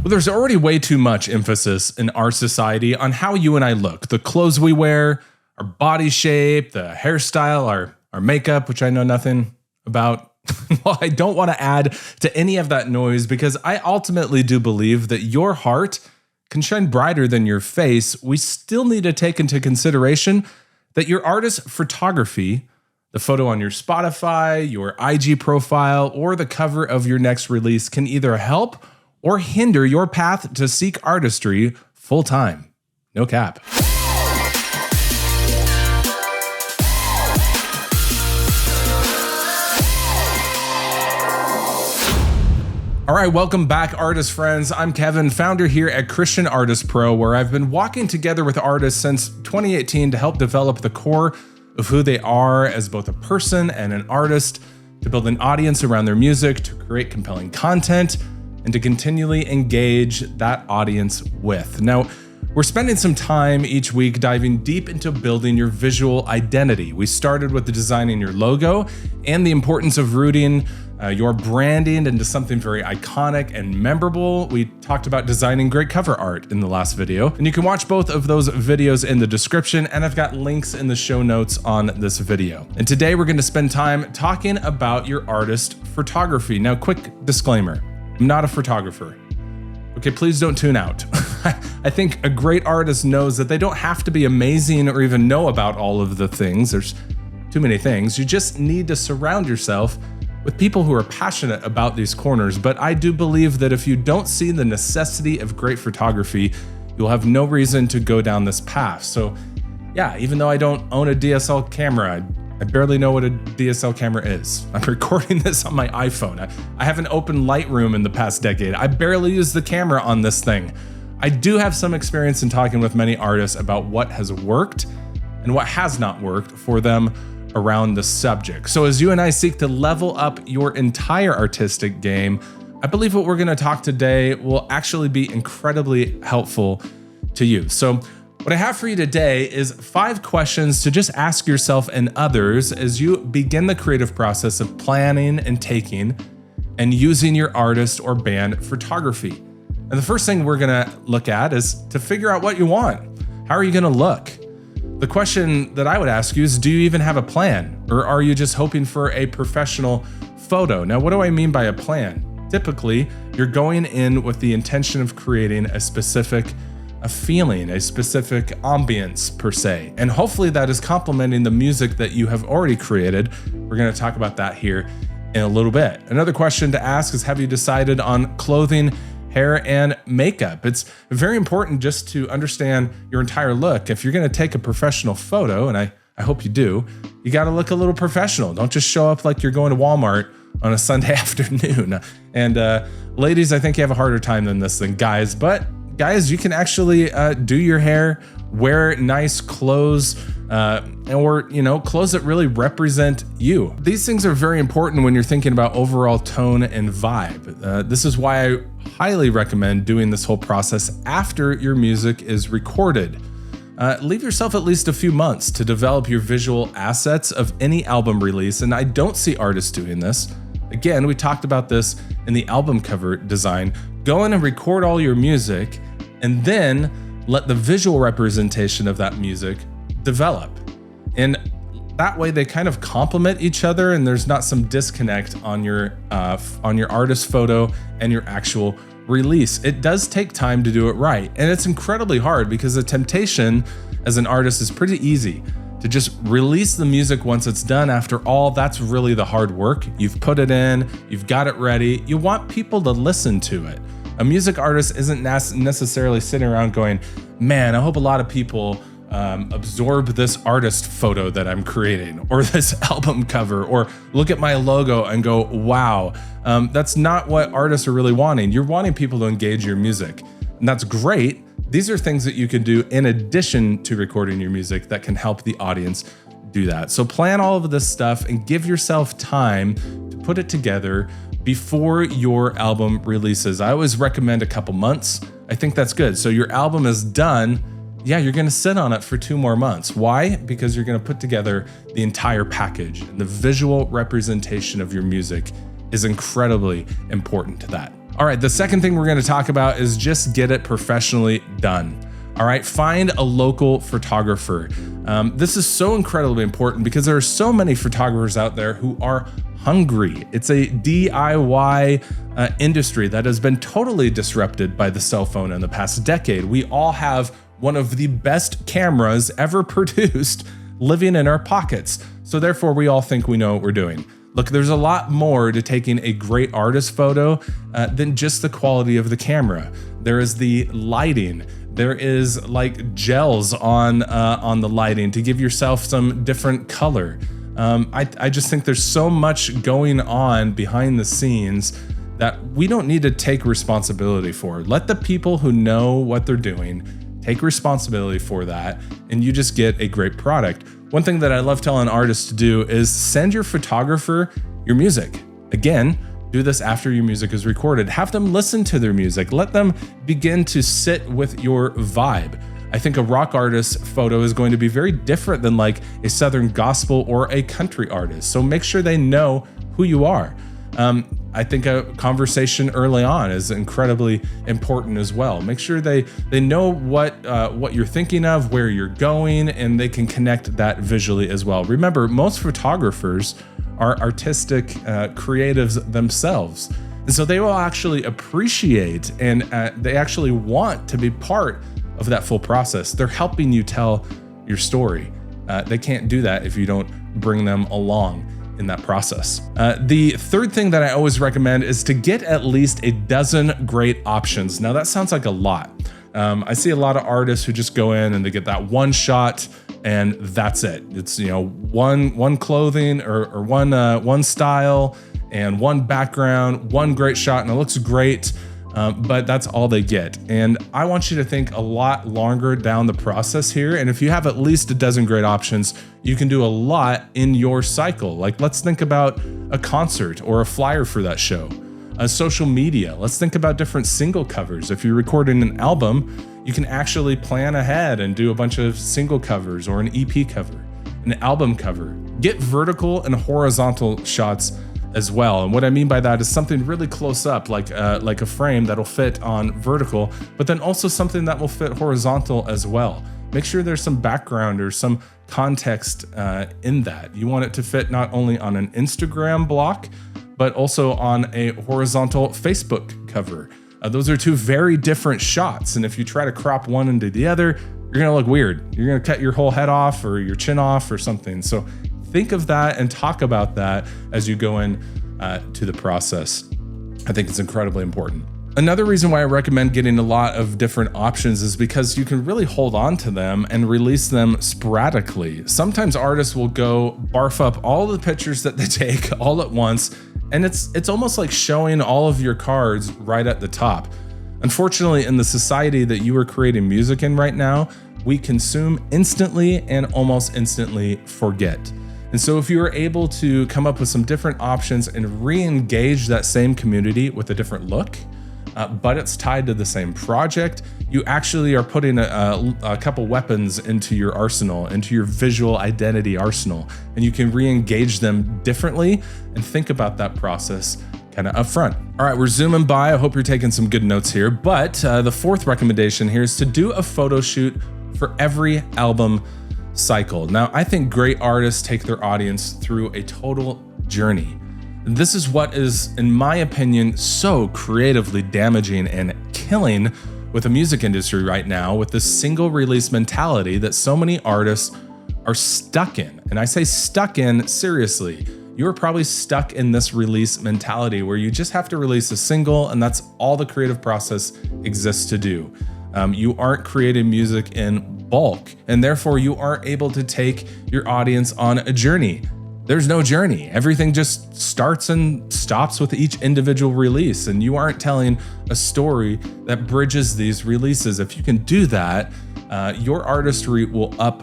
Well, there's already way too much emphasis in our society on how you and I look. The clothes we wear, our body shape, the hairstyle, our makeup, which I know nothing about. Well, I don't want to add to any of that noise because I ultimately do believe that your heart can shine brighter than your face. We still need to take into consideration that your artist's photography, the photo on your Spotify, your IG profile, or the cover of your next release can either help or hinder your path to seek artistry full time. No cap. All right, welcome back, artist friends. I'm Kevin, founder here at Christian Artist Pro, where I've been walking together with artists since 2018 to help develop the core of who they are as both a person and an artist, to build an audience around their music, to create compelling content, and to continually engage that audience with. Now, we're spending some time each week diving deep into building your visual identity. We started with the designing your logo and the importance of rooting your branding into something very iconic and memorable. We talked about designing great cover art in the last video, and you can watch both of those videos in the description, and I've got links in the show notes on this video. And today we're going to spend time talking about your artist photography. Now, quick disclaimer, I'm not a photographer. Okay, please don't tune out. I think a great artist knows that they don't have to be amazing or even know about all of the things. There's too many things. You just need to surround yourself with people who are passionate about these corners. But I do believe that if you don't see the necessity of great photography, you'll have no reason to go down this path. So yeah, even though I don't own a DSL camera, I barely know what a DSL camera is. I'm recording this on my iPhone. I haven't opened Lightroom in the past decade. I barely use the camera on this thing. I do have some experience in talking with many artists about what has worked and what has not worked for them around the subject. So as you and I seek to level up your entire artistic game, I believe what we're going to talk today will actually be incredibly helpful to you. So what I have for you today is 5 questions to just ask yourself and others as you begin the creative process of planning and taking and using your artist or band photography. And the first thing we're going to look at is to figure out what you want. How are you going to look? The question that I would ask you is, do you even have a plan? Or are you just hoping for a professional photo? Now, what do I mean by a plan? Typically, you're going in with the intention of creating a specific feeling, a specific ambience per se. And hopefully that is complementing the music that you have already created. We're going to talk about that here in a little bit. Another question to ask is, have you decided on clothing, hair, and makeup? It's very important just to understand your entire look. If you're going to take a professional photo, and I hope you do, you got to look a little professional. Don't just show up like you're going to Walmart on a Sunday afternoon. And ladies, I think you have a harder time than this than guys, but guys, you can actually do your hair, wear nice clothes, or clothes that really represent you. These things are very important when you're thinking about overall tone and vibe. This is why I highly recommend doing this whole process after your music is recorded. Leave yourself at least a few months to develop your visual assets of any album release, and I don't see artists doing this. Again, we talked about this in the album cover design. Go in and record all your music, and then let the visual representation of that music develop. And that way they kind of complement each other, and there's not some disconnect on your artist photo and your actual release. It does take time to do it right, and it's incredibly hard because the temptation as an artist is pretty easy to just release the music once it's done. After all, that's really the hard work. You've put it in, you've got it ready. You want people to listen to it. A music artist isn't necessarily sitting around going, man, I hope a lot of people absorb this artist photo that I'm creating, or this album cover, or look at my logo and go, wow. That's not what artists are really wanting. You're wanting people to engage your music, and that's great. These are things that you can do in addition to recording your music that can help the audience do that. So plan all of this stuff and give yourself time to put it together before your album releases. I always recommend a couple months. I think that's good. So your album is done. Yeah, you're going to sit on it for 2 more months. Why? Because you're going to put together the entire package, and the visual representation of your music is incredibly important to that. All right, the second thing we're going to talk about is just get it professionally done. All right, find a local photographer. This is so incredibly important because there are so many photographers out there who are hungry. It's a DIY industry that has been totally disrupted by the cell phone in the past decade. We all have one of the best cameras ever produced living in our pockets. So therefore, we all think we know what we're doing. Look, there's a lot more to taking a great artist photo than just the quality of the camera. There is the lighting. There is like gels on the lighting to give yourself some different color. I just think there's so much going on behind the scenes that we don't need to take responsibility for. Let the people who know what they're doing take responsibility for that, and you just get a great product. One thing that I love telling artists to do is send your photographer your music. Again, do this after your music is recorded. Have them listen to their music. Let them begin to sit with your vibe. I think a rock artist photo is going to be very different than like a Southern gospel or a country artist. So make sure they know who you are. I think a conversation early on is incredibly important as well. Make sure they know what you're thinking of, where you're going, and they can connect that visually as well. Remember, most photographers are artistic creatives themselves. And so they will actually appreciate and they actually want to be part of that full process. They're helping you tell your story. They can't do that if you don't bring them along in that process. The third thing that I always recommend is to get at least a dozen great options. Now that sounds like a lot. I see a lot of artists who just go in and they get that one shot and that's it. It's, you know, one clothing or one style and one background, one great shot, and it looks great. But that's all they get. And I want you to think a lot longer down the process here. And if you have at least a dozen great options, you can do a lot in your cycle. Like, let's think about a concert or a flyer for that show. Social media. Let's think about different single covers. If you're recording an album, you can actually plan ahead and do a bunch of single covers or an EP cover, an album cover. Get vertical and horizontal shots as well. And what I mean by that is something really close up, like a frame that'll fit on vertical, but then also something that will fit horizontal as well. Make sure there's some background or some context in that. You want it to fit not only on an Instagram block, but also on a horizontal Facebook cover. Those are two very different shots. And if you try to crop one into the other, you're gonna look weird. You're gonna cut your whole head off or your chin off or something. So think of that and talk about that as you go in to the process. I think it's incredibly important. Another reason why I recommend getting a lot of different options is because you can really hold on to them and release them sporadically. Sometimes artists will go barf up all the pictures that they take all at once, and it's almost like showing all of your cards right at the top. Unfortunately, in the society that you are creating music in right now, we consume instantly and almost instantly forget. And so if you are able to come up with some different options and re-engage that same community with a different look, but it's tied to the same project, you actually are putting a couple weapons into your arsenal, into your visual identity arsenal, and you can re-engage them differently and think about that process kind of upfront. All right, we're zooming by. I hope you're taking some good notes here, but the fourth recommendation here is to do a photo shoot for every album cycle. Now, I think great artists take their audience through a total journey. This is what is, in my opinion, so creatively damaging and killing with the music industry right now, with this single release mentality that so many artists are stuck in. And I say stuck in seriously. You're probably stuck in this release mentality where you just have to release a single and that's all the creative process exists to do. You aren't creating music in bulk, and therefore you aren't able to take your audience on a journey. There's no journey. Everything just starts and stops with each individual release, and you aren't telling a story that bridges these releases. If you can do that, your artistry will up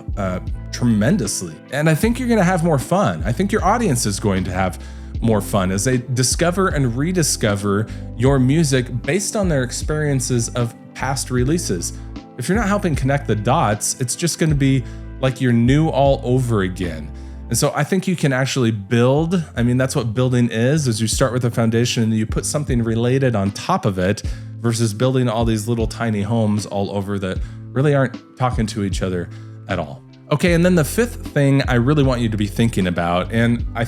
tremendously. And I think you're gonna have more fun. I think your audience is going to have more fun as they discover and rediscover your music based on their experiences of past releases. If you're not helping connect the dots, it's just gonna be like you're new all over again. And so I think you can actually build. I mean, that's what building is you start with a foundation and you put something related on top of it versus building all these little tiny homes all over that really aren't talking to each other at all. Okay, and then the fifth thing I really want you to be thinking about, and I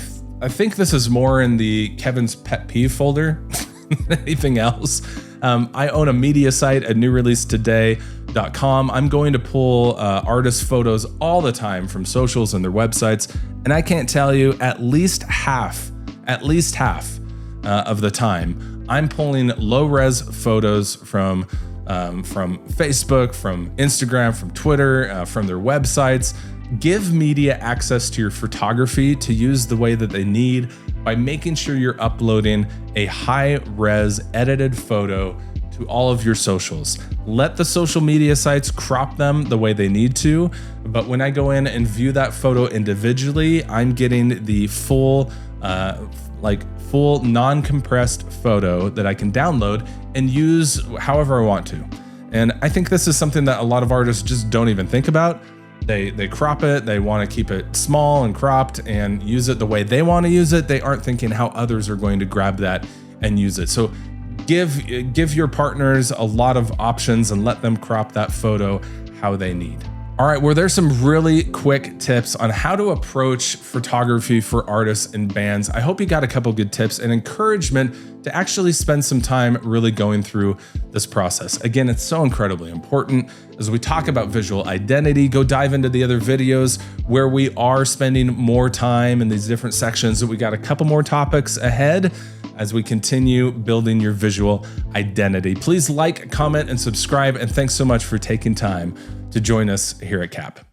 think this is more in the Kevin's pet peeve folder than anything else. I own a media site at newreleasetoday.com. I'm going to pull artist photos all the time from socials and their websites, and I can't tell you at least half of the time I'm pulling low-res photos from Facebook, from Instagram, from Twitter, from their websites. Give media access to your photography to use the way that they need by making sure you're uploading a high-res edited photo to all of your socials. Let the social media sites crop them the way they need to, but when I go in and view that photo individually, I'm getting the full non-compressed photo that I can download and use however I want to. And I think this is something that a lot of artists just don't even think about. They crop it, they want to keep it small and cropped and use it the way they want to use it. They aren't thinking how others are going to grab that and use it. So give your partners a lot of options and let them crop that photo how they need. All right, well, there's some really quick tips on how to approach photography for artists and bands. I hope you got a couple good tips and encouragement to actually spend some time really going through this process. Again, it's so incredibly important. As we talk about visual identity, go dive into the other videos where we are spending more time in these different sections. We got a couple more topics ahead as we continue building your visual identity. Please like, comment, and subscribe, and thanks so much for taking time to join us here at CAP.